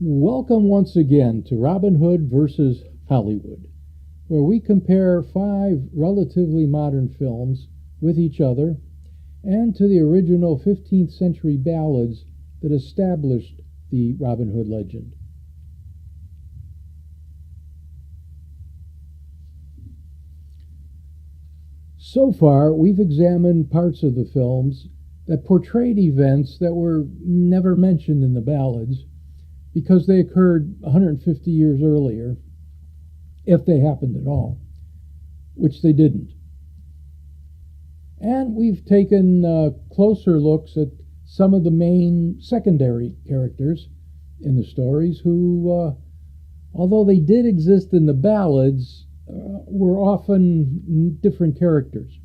Welcome once again to Robin Hood versus Hollywood, where we compare five relatively modern films with each other and to the original 15th century ballads that established the Robin Hood legend. So far, we've examined parts of the films that portrayed events that were never mentioned in the ballads because they occurred 150 years earlier, if they happened at all, which they didn't. And we've taken closer looks at some of the main secondary characters in the stories who, although they did exist in the ballads, were often different characters.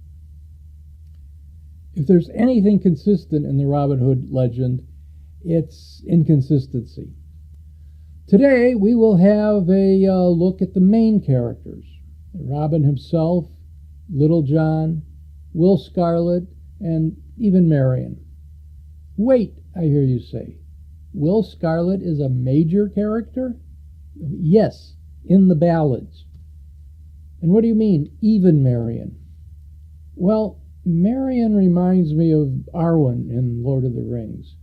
If there's anything consistent in the Robin Hood legend, it's inconsistency. Today we will have a look at the main characters: Robin himself, Little John, Will Scarlet, and even Marian. Wait, I hear you say. Will Scarlet is a major character? Yes, in the ballads. And what do you mean, even Marian? Well, Marian reminds me of Arwen in Lord of the Rings.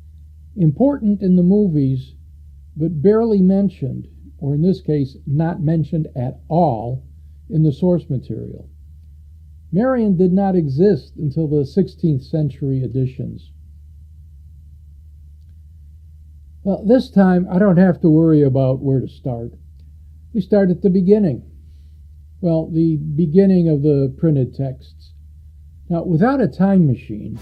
Important in the movies, but barely mentioned, or in this case, not mentioned at all, in the source material. Marian did not exist until the 16th century editions. Well, this time I don't have to worry about where to start. We start at the beginning. Well, the beginning of the printed texts. Now, without a time machine,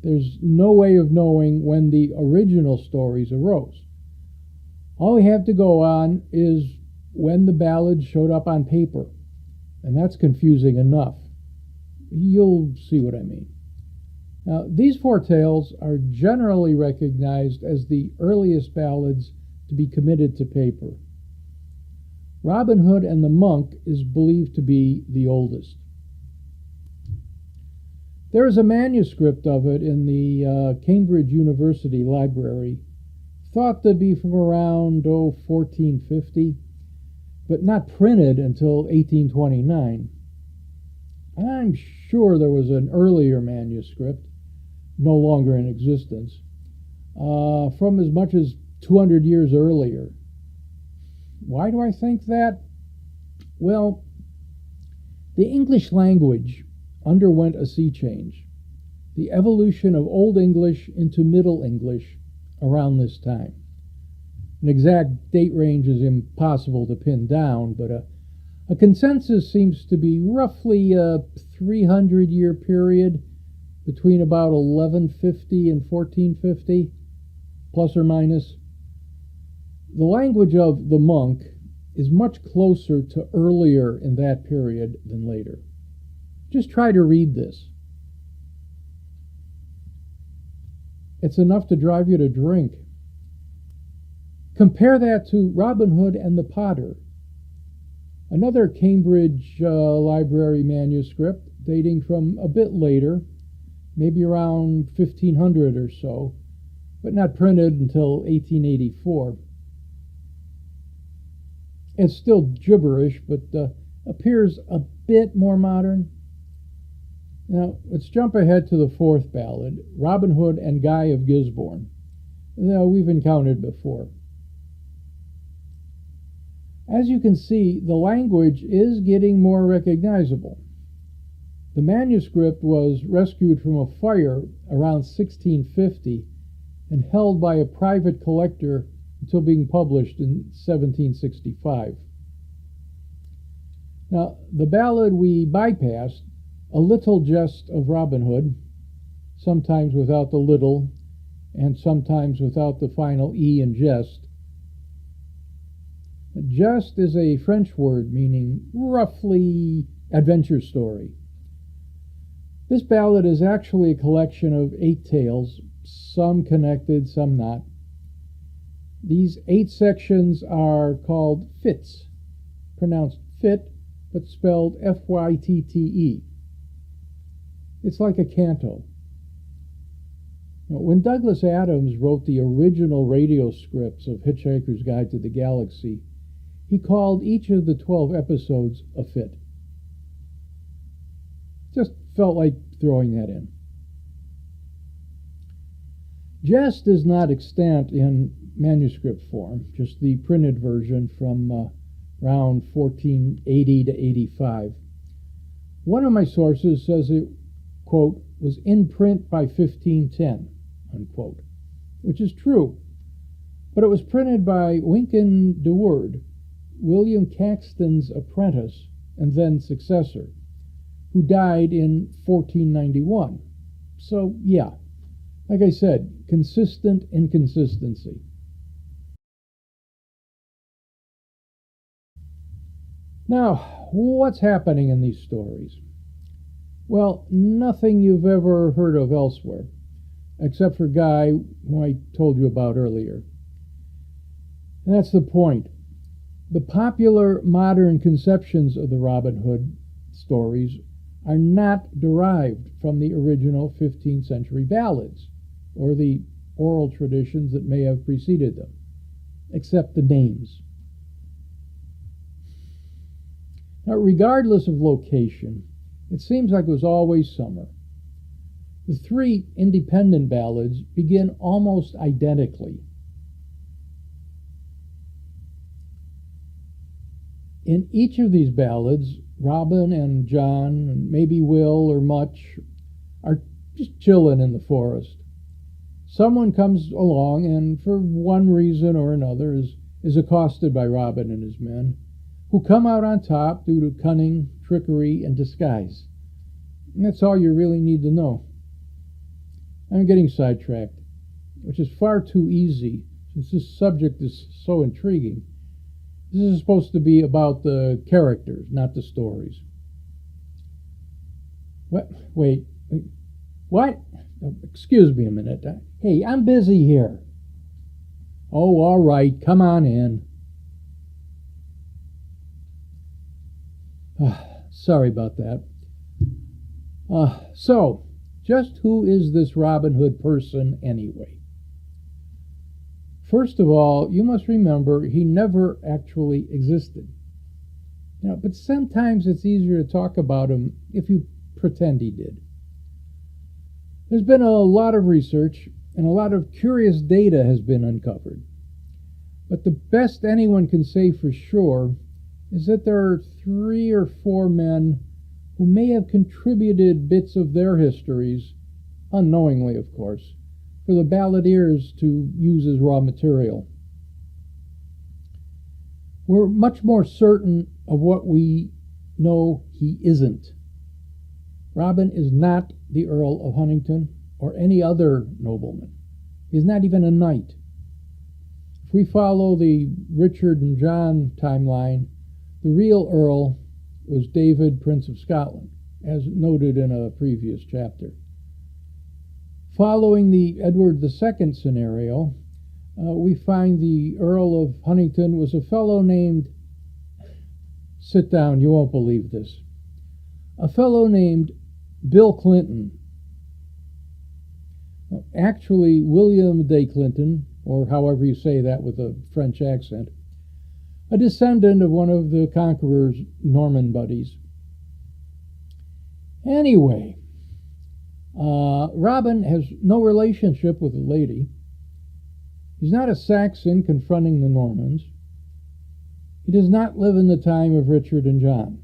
there's no way of knowing when the original stories arose. All we have to go on is when the ballads showed up on paper, and that's confusing enough. You'll see what I mean. Now, these four tales are generally recognized as the earliest ballads to be committed to paper. Robin Hood and the Monk is believed to be the oldest. There is a manuscript of it in the Cambridge University Library, thought to be from around 1450, but not printed until 1829. I'm sure there was an earlier manuscript, no longer in existence, from as much as 200 years earlier. Why do I think that? Well, the English language underwent a sea change, the evolution of Old English into Middle English around this time. An exact date range is impossible to pin down, but a consensus seems to be roughly a 300-year period between about 1150 and 1450, plus or minus. The language of the Monk is much closer to earlier in that period than later. Just try to read this. It's enough to drive you to drink. Compare that to Robin Hood and the Potter, another Cambridge Library manuscript dating from a bit later, maybe around 1500 or so, but not printed until 1884. It's still gibberish, but appears a bit more modern. Now, let's jump ahead to the fourth ballad, Robin Hood and Guy of Gisborne. Now, we've encountered before. As you can see, the language is getting more recognizable. The manuscript was rescued from a fire around 1650 and held by a private collector until being published in 1765. Now, the ballad we bypassed, A Little Jest of Robin Hood, sometimes without the little and sometimes without the final E in jest. Jest is a French word meaning roughly adventure story. This ballad is actually a collection of 8 tales, some connected, some not. These 8 sections are called fits, pronounced fit, but spelled F-Y-T-T-E. It's like a canto. When Douglas Adams wrote the original radio scripts of Hitchhiker's Guide to the Galaxy, he called each of the 12 episodes a fit. Just felt like throwing that in. Jest is not extant in manuscript form, just the printed version from around 1480 to 85. One of my sources says it, quote, was in print by 1510, unquote, which is true. But it was printed by Wynkyn de Worde, William Caxton's apprentice and then successor, who died in 1491. So, yeah, like I said, consistent inconsistency. Now, what's happening in these stories? Well, nothing you've ever heard of elsewhere, except for Guy, who I told you about earlier. And that's the point. The popular modern conceptions of the Robin Hood stories are not derived from the original 15th century ballads or the oral traditions that may have preceded them, except the names. Now, regardless of location, it seems like it was always summer. The three independent ballads begin almost identically. In each of these ballads, Robin and John, and maybe Will or Much, are just chilling in the forest. Someone comes along and, for one reason or another, is accosted by Robin and his men, who come out on top due to cunning, trickery, and disguise. And that's all you really need to know. I'm getting sidetracked, which is far too easy since this subject is so intriguing. This is supposed to be about the characters, not the stories. What? Wait. What? Oh, excuse me a minute. Hey, I'm busy here. Oh, all right. Come on in. Sorry about that. So, just who is this Robin Hood person anyway? First of all, you must remember he never actually existed. But sometimes it's easier to talk about him if you pretend he did. There's been a lot of research and a lot of curious data has been uncovered. But the best anyone can say for sure is that there are 3 or 4 men who may have contributed bits of their histories, unknowingly of course, for the balladeers to use as raw material. We're much more certain of what we know he isn't. Robin is not the Earl of Huntingdon or any other nobleman. He's not even a knight. If we follow the Richard and John timeline, the real Earl was David, Prince of Scotland, as noted in a previous chapter. Following the Edward II scenario, we find the Earl of Huntingdon was a fellow named, sit down, you won't believe this, a fellow named Bill Clinton. Actually, William de Clinton, or however you say that with a French accent, a descendant of one of the conqueror's Norman buddies. Anyway, Robin has no relationship with the lady. He's not a Saxon confronting the Normans. He does not live in the time of Richard and John.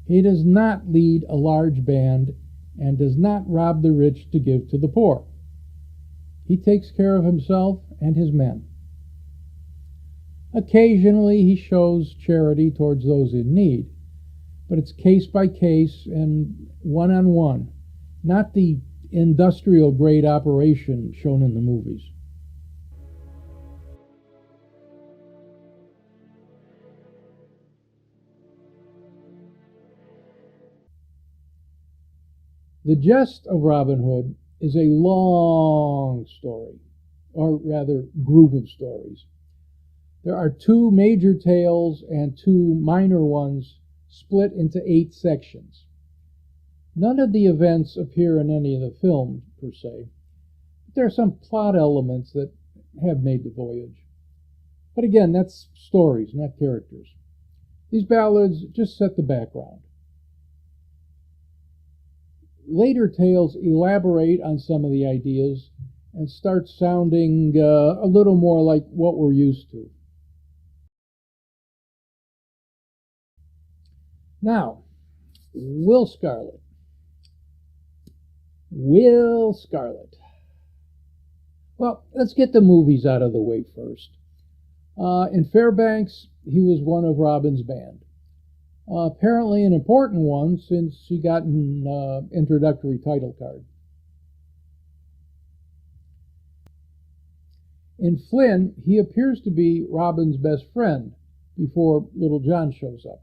He does not lead a large band and does not rob the rich to give to the poor. He takes care of himself and his men. Occasionally he shows charity towards those in need, but it's case by case and one-on-one, not the industrial-grade operation shown in the movies. The Jest of Robin Hood is a long story, or rather group of stories. There are 2 major tales and 2 minor ones split into 8 sections. None of the events appear in any of the films, per se, there are some plot elements that have made the voyage. But again, that's stories, not characters. These ballads just set the background. Later tales elaborate on some of the ideas and start sounding a little more like what we're used to. Now, Will Scarlet. Will Scarlet. Well, let's get the movies out of the way first. In Fairbanks, he was one of Robin's band. Apparently an important one since he got an introductory title card. In Flynn, he appears to be Robin's best friend before Little John shows up.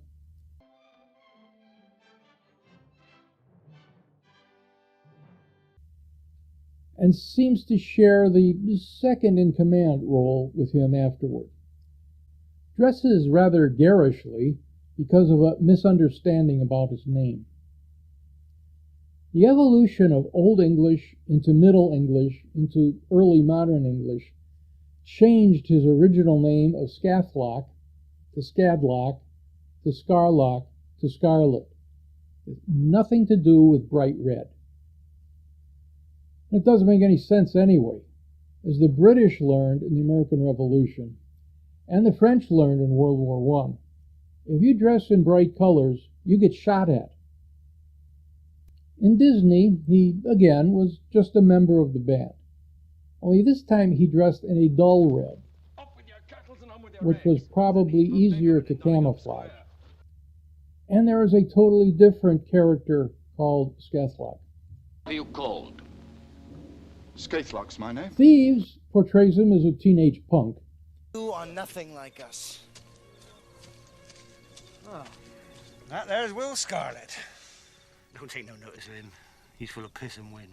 And seems to share the second-in-command role with him afterward. Dresses rather garishly because of a misunderstanding about his name. The evolution of Old English into Middle English into early modern English changed his original name of Scathlock to Scadlock to Scarlock to Scarlet. Nothing to do with bright red. It doesn't make any sense anyway, as the British learned in the American Revolution and the French learned in World War I. If you dress in bright colors, you get shot at. In Disney, he, again, was just a member of the band. Only this time he dressed in a dull red, which was probably easier to camouflage. And there is a totally different character called Scathlock. What are you called? Scathlock's my name. Thieves portrays him as a teenage punk. You are nothing like us. Oh, that there's Will Scarlet. Don't take no notice of him. He's full of piss and wind.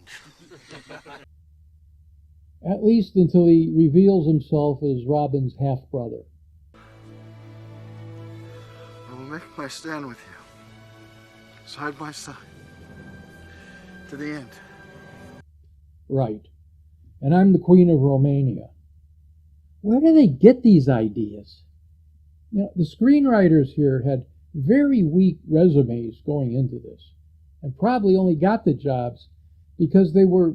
At least until he reveals himself as Robin's half-brother. I will make my stand with you, side by side, to the end. Right. And I'm the Queen of Romania. Where do they get these ideas? You know, the screenwriters here had very weak resumes going into this, and probably only got the jobs because they were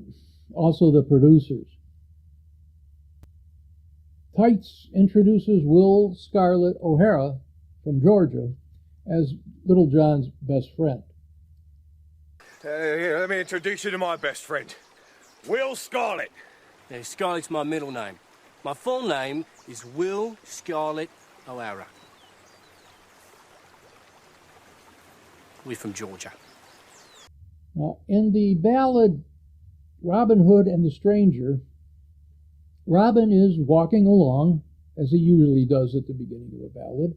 also the producers. Tights introduces Will Scarlet O'Hara from Georgia as Little John's best friend. Here, let me introduce you to my best friend, Will Scarlet. Yeah, Scarlet's my middle name. My full name is Will Scarlet O'Hara. We're from Georgia. Now, in the ballad Robin Hood and the Stranger, Robin is walking along, as he usually does at the beginning of the ballad,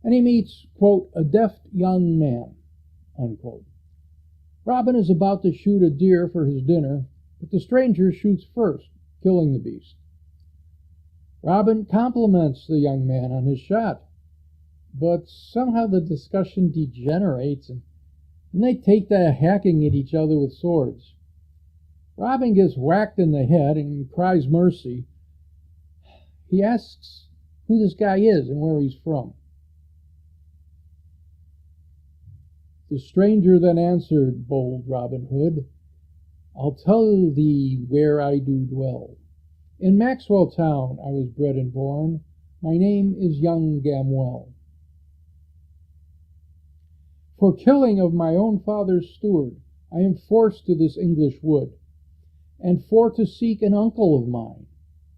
and he meets, quote, a deft young man, unquote. Robin is about to shoot a deer for his dinner, but the stranger shoots first, killing the beast. Robin compliments the young man on his shot, but somehow the discussion degenerates, and they take to hacking at each other with swords. Robin gets whacked in the head and cries mercy. He asks who this guy is and where he's from. The stranger then answered bold Robin Hood, I'll tell thee where I do dwell. In Maxwell town I was bred and born. My name is young Gamwell. For killing of my own father's steward, I am forced to this English wood, and for to seek an uncle of mine.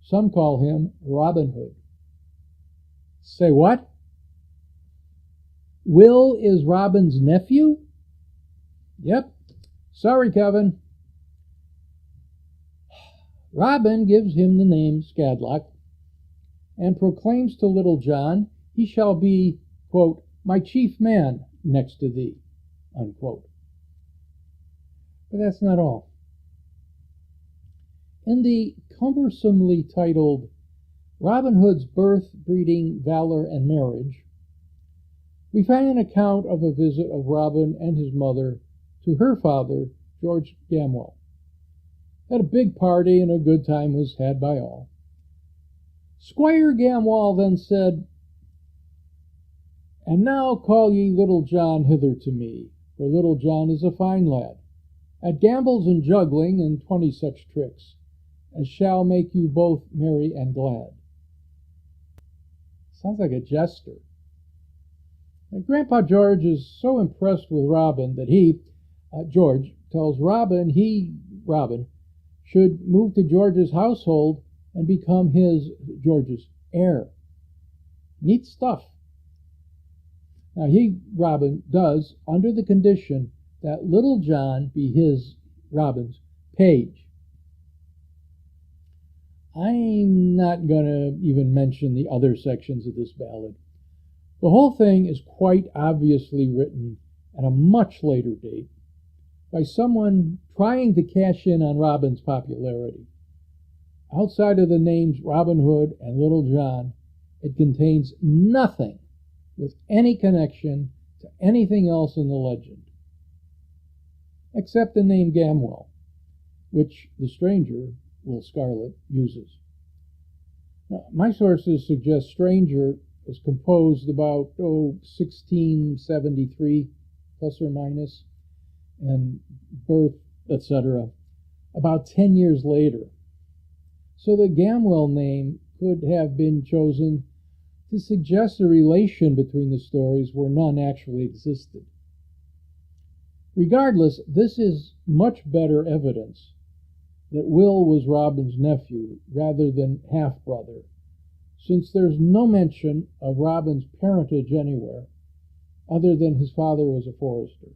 Some call him Robin Hood. Say what? Will is Robin's nephew? Yep. Sorry, Kevin. Robin gives him the name Scadlock and proclaims to Little John, he shall be, quote, my chief man next to thee, unquote. But that's not all. In the cumbersomely titled Robin Hood's Birth, Breeding, Valor, and Marriage, we find an account of a visit of Robin and his mother to her father, George Gamwell. Had a big party, and a good time was had by all. Squire Gamwell then said, "And now call ye Little John hither to me, for Little John is a fine lad, at gambles and juggling and 20 such tricks, as shall make you both merry and glad." Sounds like a jester. And Grandpa George is so impressed with Robin that George, tells Robin Robin, should move to George's household and become George's heir. Neat stuff. Now Robin, does, under the condition that Little John be Robin's page. I'm not going to even mention the other sections of this ballad. The whole thing is quite obviously written at a much later date by someone trying to cash in on Robin's popularity. Outside of the names Robin Hood and Little John, it contains nothing with any connection to anything else in the legend, except the name Gamwell, which the stranger, Will Scarlet, uses. Now, my sources suggest Stranger was composed about 1673 plus or minus, and birth, etc., about 10 years later. So the Gamwell name could have been chosen to suggest a relation between the stories where none actually existed. Regardless, this is much better evidence that Will was Robin's nephew rather than half-brother, since there's no mention of Robin's parentage anywhere other than his father was a forester,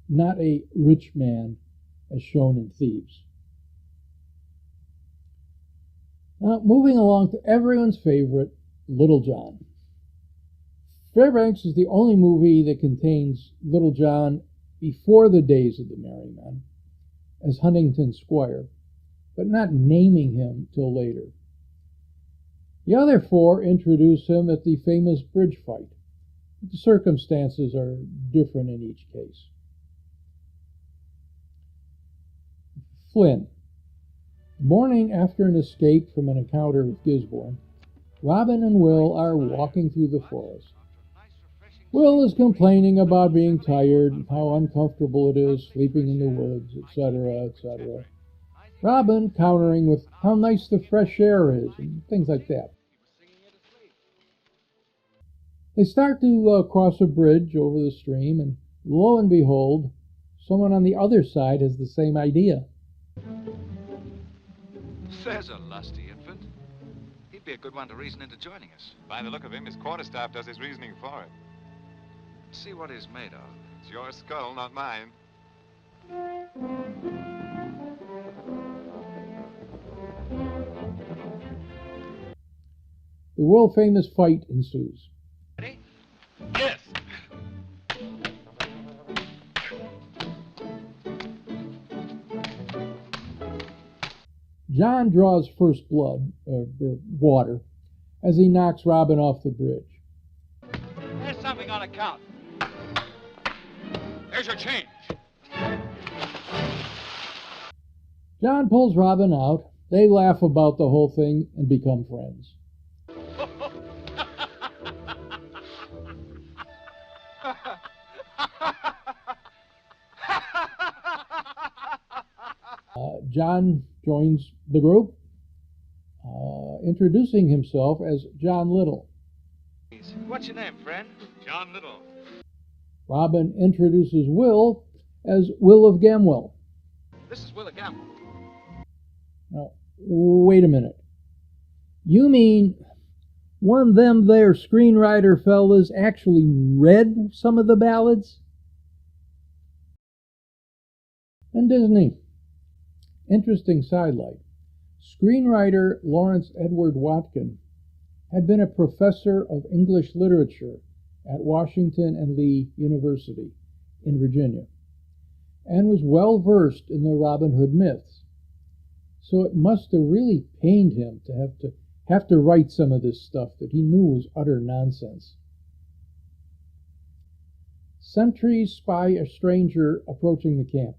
not a rich man as shown in Thieves. Now, moving along to everyone's favorite, Little John. Fairbanks is the only movie that contains Little John before the days of the Merry Men as Huntington's squire, but not naming him till later. The other four introduce him at the famous bridge fight. The circumstances are different in each case. Flynn. The morning after an escape from an encounter with Gisborne, Robin and Will are walking through the forest. Will is complaining about being tired, how uncomfortable it is sleeping in the woods, etc., etc. Robin countering with how nice the fresh air is, and things like that. They start to cross a bridge over the stream, and lo and behold, someone on the other side has the same idea. There's a lusty infant. He'd be a good one to reason into joining us. By the look of him, his quarterstaff does his reasoning for it. See what he's made of. It's your skull, not mine. The world-famous fight ensues. Ready? Yes! John draws first blood, or water, as he knocks Robin off the bridge. There's something on account. There's your change. John pulls Robin out. They laugh about the whole thing and become friends. John joins the group, introducing himself as John Little. What's your name, friend? John Little. Robin introduces Will as Will of Gamwell. This is Will of Gamwell. Now, wait a minute. You mean one of them there screenwriter fellas actually read some of the ballads? And Disney. Interesting sidelight. Screenwriter Lawrence Edward Watkin had been a professor of English literature at Washington and Lee University in Virginia, and was well versed in the Robin Hood myths. So it must have really pained him to have to write some of this stuff that he knew was utter nonsense. Sentries spy a stranger approaching the camp.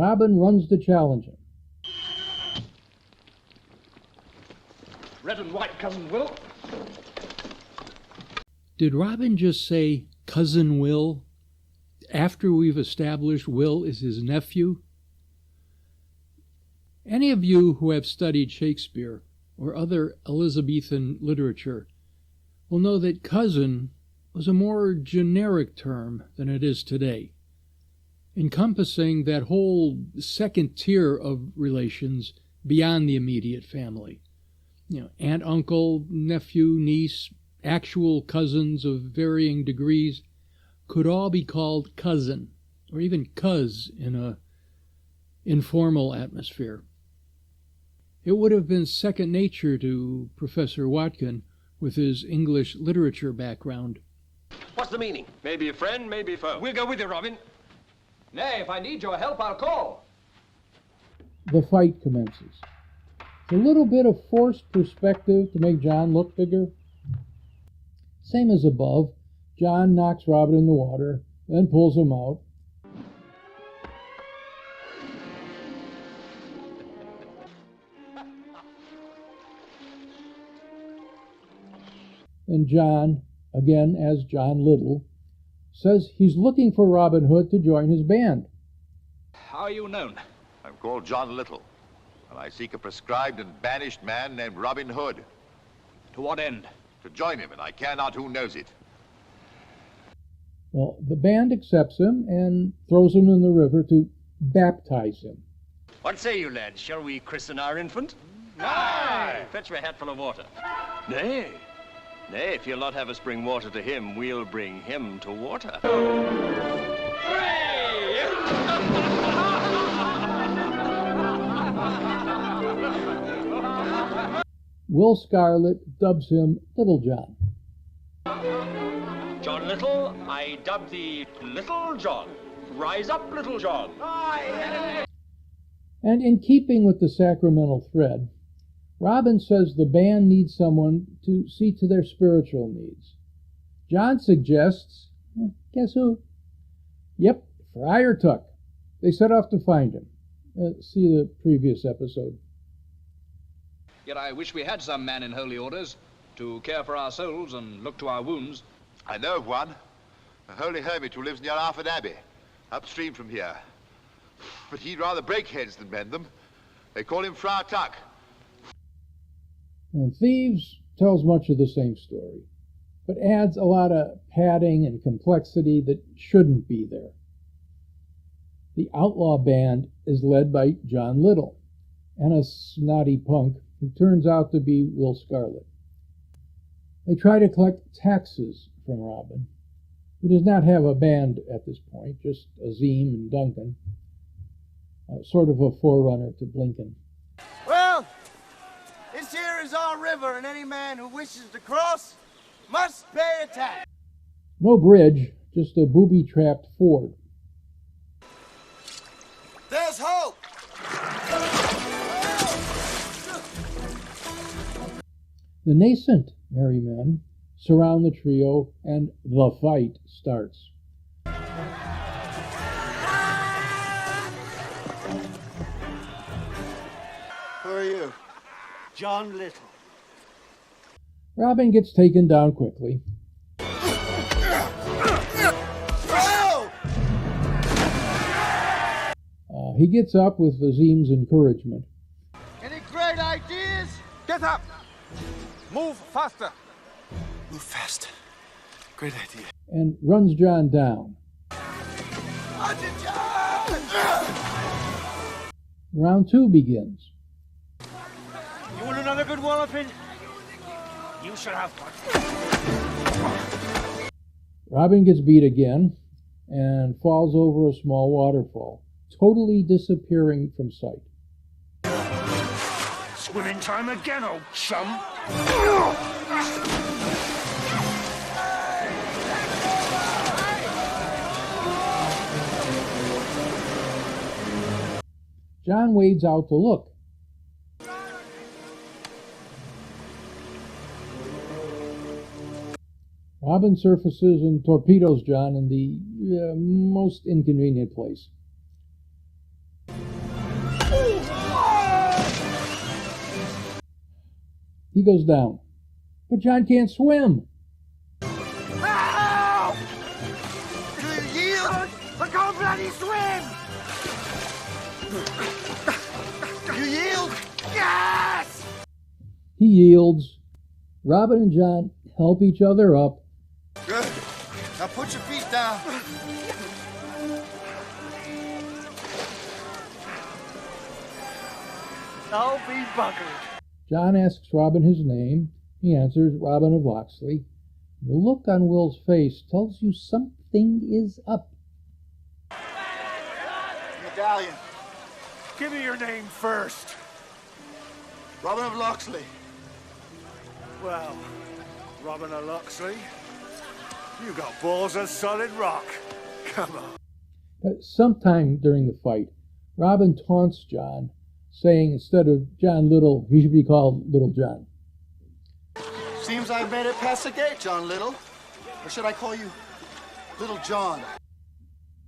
Robin runs to challenge him. Red and white, Cousin Will. Did Robin just say Cousin Will after we've established Will is his nephew? Any of you who have studied Shakespeare or other Elizabethan literature will know that cousin was a more generic term than it is today, encompassing that whole second tier of relations beyond the immediate family. Aunt, uncle, nephew, niece, actual cousins of varying degrees could all be called cousin, or even cuz in a informal atmosphere. It would have been second nature to Professor Watkin with his English literature background. What's the meaning? Maybe a friend, maybe a foe. We'll go with you, Robin. Nay, if I need your help, I'll call. The fight commences. It's a little bit of forced perspective to make John look bigger. Same as above, John knocks Robin in the water, then pulls him out. And John, again as John Little, says he's looking for Robin Hood to join his band. How are you known? I'm called John Little, and I seek a proscribed and banished man named Robin Hood. To what end? To join him, and I care not who knows it. Well, the band accepts him and throws him in the river to baptize him. What say you, lads? Shall we christen our infant? Aye! Fetch me a hatful of water. Nay. Nay, if you'll not have us bring water to him, we'll bring him to water. Will Scarlet dubs him Little John. John Little, I dub thee Little John. Rise up, Little John. And in keeping with the sacramental thread, Robin says the band needs someone to see to their spiritual needs. John suggests, guess who? Yep, Friar Tuck. They set off to find him. See the previous episode. Yet I wish we had some man in holy orders to care for our souls and look to our wounds. I know of one, a holy hermit who lives near Arford Abbey, upstream from here. But he'd rather break heads than mend them. They call him Friar Tuck. And Thieves tells much of the same story, but adds a lot of padding and complexity that shouldn't be there. The outlaw band is led by John Little and a snotty punk who turns out to be Will Scarlet. They try to collect taxes from Robin, who does not have a band at this point, just Azim and Duncan, sort of a forerunner to Blinken. Well, this here is our river, and any man who wishes to cross must pay a tax. No bridge, just a booby-trapped ford. There's hope! The nascent merry men surround the trio, and the fight starts. Who are you? John Little. Robin gets taken down quickly. He gets up with Azim's encouragement. Any great ideas? Get up! Move faster! Move fast. Great idea. And runs John down. Round 2 begins. You want another good walloping? You should have one. Robin gets beat again and falls over a small waterfall, totally disappearing from sight. Swimming time again, old chum. John wades out to look. Robin surfaces and torpedoes John in the most inconvenient place. He goes down. But John can't swim. Help! Do you yield? Or go bloody swim! You yield? Yes! He yields. Robin and John help each other up. Good. Now put your feet down. Don't be buckered. John asks Robin his name. He answers, Robin of Locksley. The look on Will's face tells you something is up. Medallion. Give me your name first. Robin of Locksley. Well, Robin of Locksley, you got balls of solid rock. Come on. Sometime during the fight, Robin taunts John, saying instead of John Little, he should be called Little John. Seems I made it past the gate, John Little. Or should I call you Little John?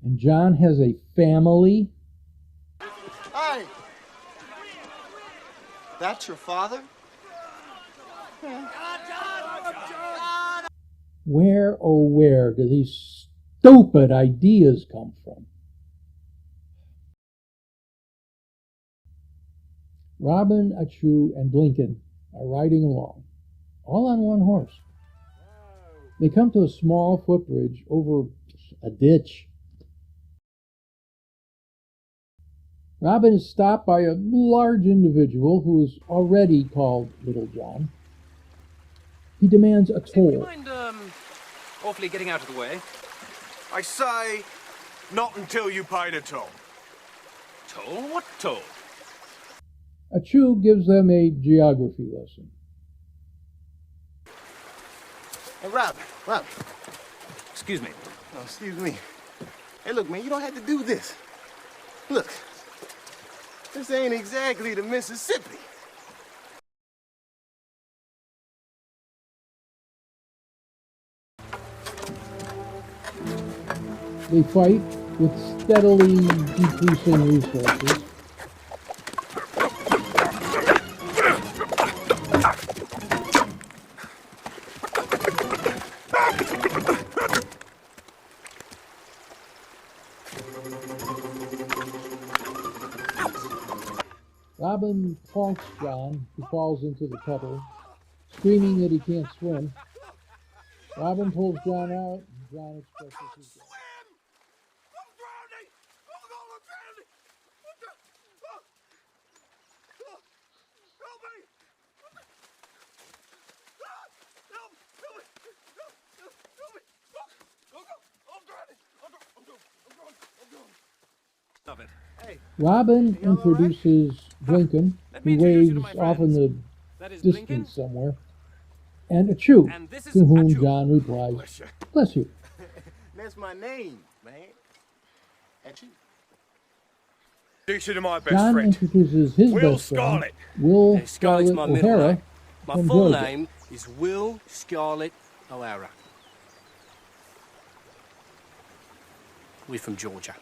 And John has a family. Hey! That's your father? Where, oh where, do these stupid ideas come from? Robin, Achu, and Blinken are riding along, all on one horse. They come to a small footbridge over a ditch. Robin is stopped by a large individual who is already called Little John. He demands a toll. Do you mind, awfully getting out of the way? I say, not until you pay the toll. Toll? What toll? Achu gives them a geography lesson. Hey, Robin. Excuse me. Oh, excuse me. Hey, look, man, you don't have to do this. Look, this ain't exactly the Mississippi. They fight with steadily decreasing resources. Robin taunts John, who falls into the puddle, screaming that he can't swim. Robin pulls John out, and John expresses his death. I'm drowning! I'm drowning! Help me! Help me! Help me! I'm drowning! I'm drowning! Robin introduces Blinken, who waves off in the That is distance Blinken. somewhere, and Achu, And this is to whom Achu. John replies, "Bless you." That's my name, man. At you. Introduce you to my best John friend. introduces his Will best friend, Scarlet. Will Hey, Scarlett's my middle O'Hara, name. My from full Georgia. name is Will Scarlett O'Hara. We're from Georgia.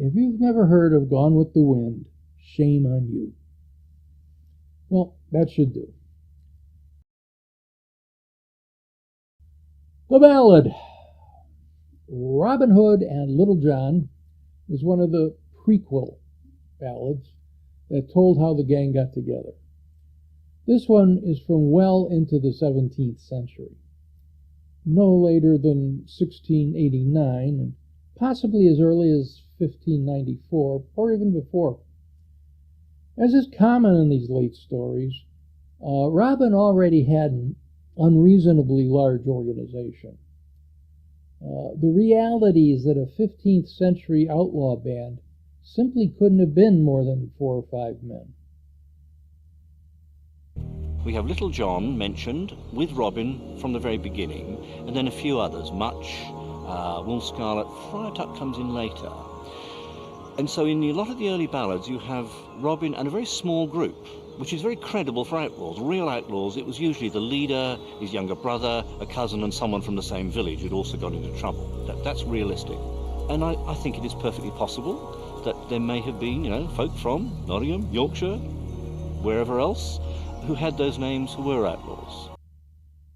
If you've never heard of Gone with the Wind, shame on you. Well, that should do. The ballad. Robin Hood and Little John is one of the prequel ballads that told how the gang got together. This one is from well into the 17th century, no later than 1689, and possibly as early as 1594, or even before. As is common in these late stories, Robin already had an unreasonably large organization. The reality is that a 15th century outlaw band simply couldn't have been more than 4 or 5 men. We have Little John mentioned with Robin from the very beginning, and then a few others, Much, Will Scarlet, Friar Tuck comes in later. And so in a lot of the early ballads you have Robin and a very small group, which is very credible for outlaws. Real outlaws, it was usually the leader, his younger brother, a cousin, and someone from the same village who'd also got into trouble. That's realistic. And I think it is perfectly possible that there may have been, folk from Nottingham, Yorkshire, wherever else, who had those names who were outlaws.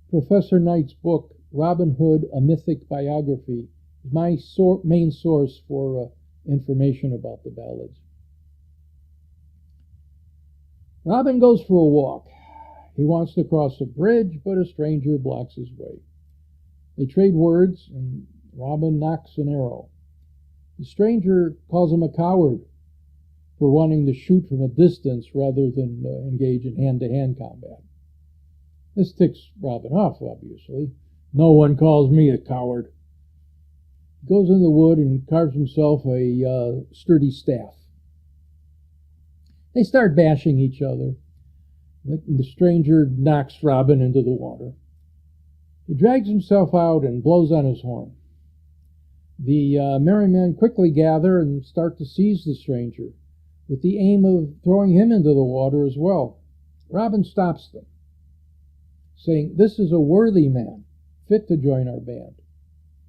Professor Knight's book, Robin Hood, A Mythic Biography, is my main source for information about the ballads. Robin goes for a walk. He wants to cross a bridge, but a stranger blocks his way. They trade words, and Robin knocks an arrow. The stranger calls him a coward for wanting to shoot from a distance rather than engage in hand-to-hand combat. This ticks Robin off, obviously. No one calls me a coward. He goes in the wood and carves himself a sturdy staff. They start bashing each other. The stranger knocks Robin into the water. He drags himself out and blows on his horn. The merry men quickly gather and start to seize the stranger, with the aim of throwing him into the water as well. Robin stops them, saying, "This is a worthy man, fit to join our band,"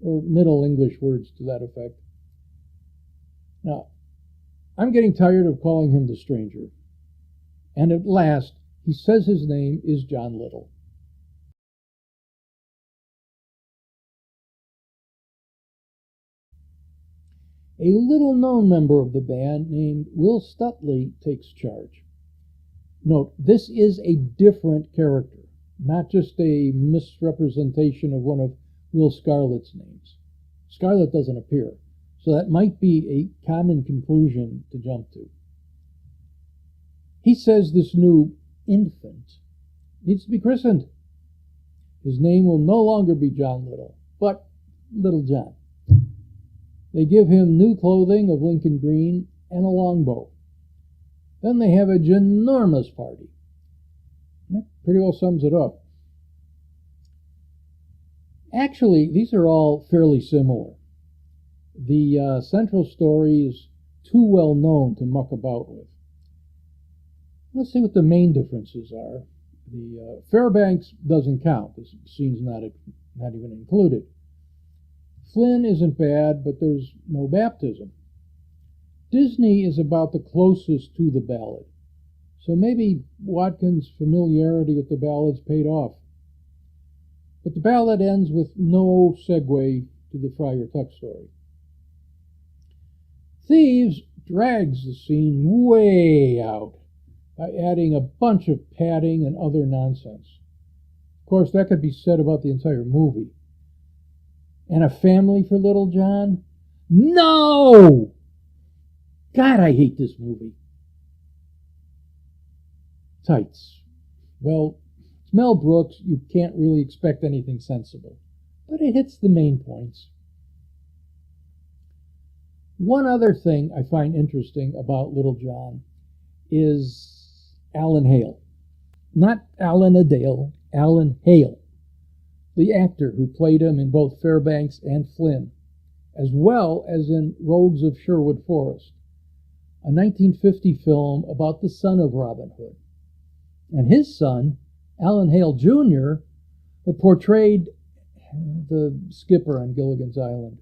or Middle English words to that effect. Now, I'm getting tired of calling him the stranger, and at last he says his name is John Little. A little-known member of the band named Will Stutley takes charge. Note, this is a different character, not just a misrepresentation of one of Will Scarlet's names. Scarlet doesn't appear, so that might be a common conclusion to jump to. He says this new infant needs to be christened. His name will no longer be John Little, but Little John. They give him new clothing of Lincoln green and a longbow. Then they have a ginormous party. That pretty well sums it up. Actually, these are all fairly similar. The central story is too well known to muck about with. Let's see what the main differences are. The Fairbanks doesn't count. This scene's not even included. Flynn isn't bad, but there's no baptism. Disney is about the closest to the ballad, so maybe Watkins' familiarity with the ballads paid off. But the ballad ends with no segue to the Friar Tuck story. Thieves drags the scene way out by adding a bunch of padding and other nonsense. Of course, that could be said about the entire movie. And a family for Little John? No! God, I hate this movie. Tights. Well, it's Mel Brooks. You can't really expect anything sensible. But it hits the main points. One other thing I find interesting about Little John is Alan Hale. Not Alan Adale, Alan Hale, the actor who played him in both Fairbanks and Flynn, as well as in Rogues of Sherwood Forest, a 1950 film about the son of Robin Hood. And his son, Alan Hale Jr., portrayed the skipper on Gilligan's Island.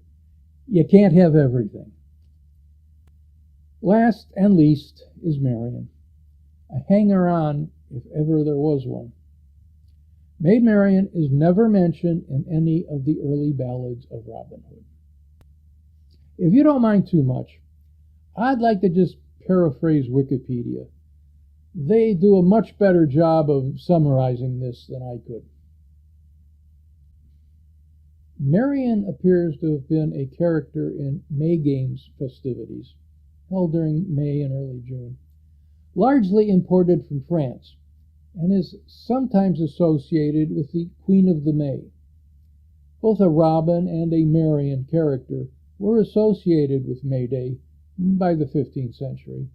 You can't have everything. Last and least is Marian, a hanger-on if ever there was one. Maid Marian is never mentioned in any of the early ballads of Robin Hood. If you don't mind too much, I'd like to just paraphrase Wikipedia. They do a much better job of summarizing this than I could. Marian appears to have been a character in May Games festivities, held during May and early June, largely imported from France, and is sometimes associated with the Queen of the May. Both a Robin and a Marian character were associated with May Day by the 15th century,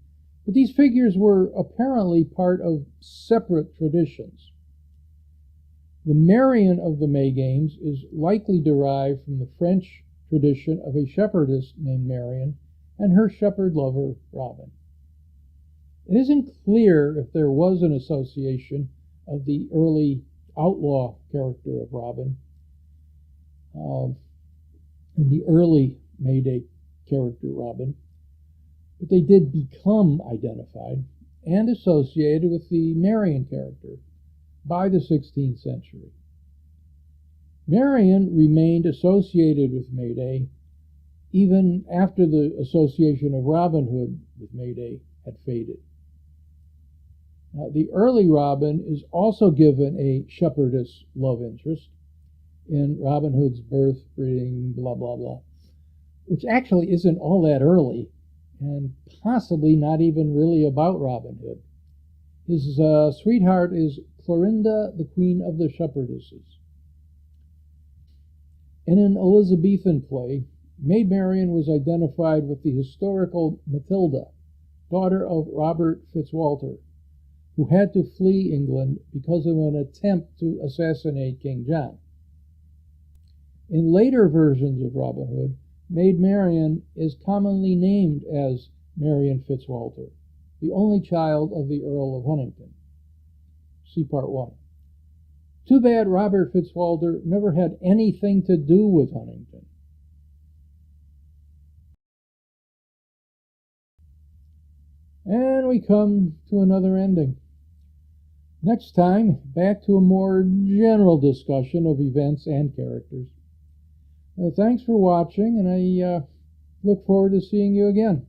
but these figures were apparently part of separate traditions. The Marian of the May Games is likely derived from the French tradition of a shepherdess named Marian and her shepherd lover, Robin. It isn't clear if there was an association of the early outlaw character of Robin and the early May Day character Robin, but they did become identified, and associated with the Marian character by the 16th century. Marian remained associated with Mayday even after the association of Robin Hood with Mayday had faded. Now, the early Robin is also given a shepherdess love interest in Robin Hood's birth, breeding, blah, blah, blah, which actually isn't all that early and possibly not even really about Robin Hood. His sweetheart is Clorinda, the Queen of the Shepherdesses. In an Elizabethan play, Maid Marian was identified with the historical Matilda, daughter of Robert Fitzwalter, who had to flee England because of an attempt to assassinate King John. In later versions of Robin Hood, Maid Marian is commonly named as Marian Fitzwalter, the only child of the Earl of Huntingdon. See Part 1. Too bad Robert Fitzwalter never had anything to do with Huntingdon. And we come to another ending. Next time, back to a more general discussion of events and characters. Thanks for watching, and I look forward to seeing you again.